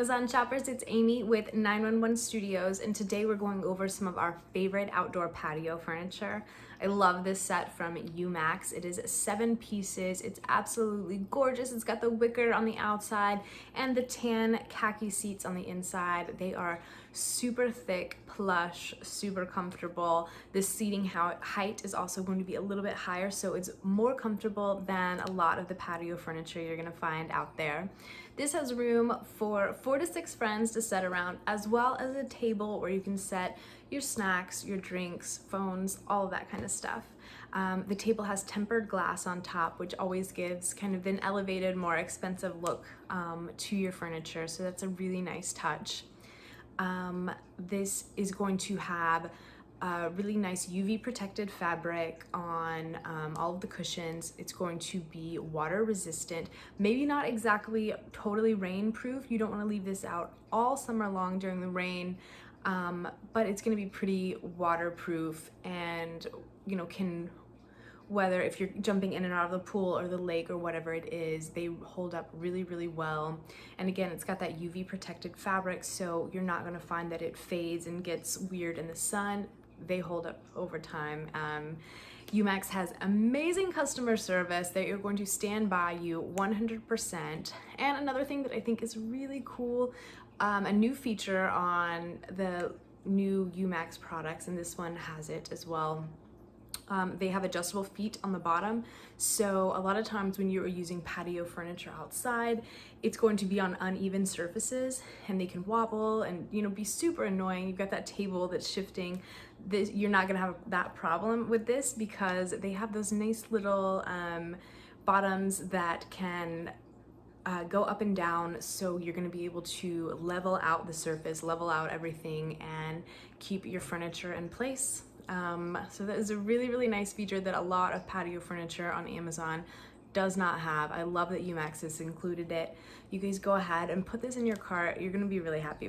Amazon shoppers, it's Amy with 911 Studios, and today we're going over some of our favorite outdoor patio furniture. I love this set from UMax. It is 7 pieces. It's absolutely gorgeous. It's got the wicker on the outside and the tan khaki seats on the inside. They are super thick, plush, super comfortable. The seating height is also going to be a little bit higher, so it's more comfortable than a lot of the patio furniture you're gonna find out there. This has room for 4 to 6 friends to sit around, as well as a table where you can set your snacks, your drinks, phones, all of that kind of stuff. The table has tempered glass on top, which always gives kind of an elevated, more expensive look to your furniture, so that's a really nice touch. This is going to have a really nice UV protected fabric on all of the cushions. It's going to be water resistant, maybe not exactly totally rain proof. You don't want to leave this out all summer long during the rain, but it's going to be pretty waterproof and can whether if you're jumping in and out of the pool or the lake or whatever it is, they hold up really, really well. And again, it's got that UV protected fabric, so you're not gonna find that it fades and gets weird in the sun. They hold up over time. UMax has amazing customer service. They are going to stand by you 100%. And another thing that I think is really cool, a new feature on the new UMax products, and this one has it as well. They have adjustable feet on the bottom, so a lot of times when you're using patio furniture outside, it's going to be on uneven surfaces and they can wobble and be super annoying. You've got that table that's shifting. You're not gonna have that problem with this because they have those nice little bottoms that can go up and down, so you're going to be able to level out the surface, level out everything, and keep your furniture in place. So that is a really, really nice feature that a lot of patio furniture on Amazon does not have. I love that UMax has included it. You guys go ahead and put this in your cart. You're going to be really happy.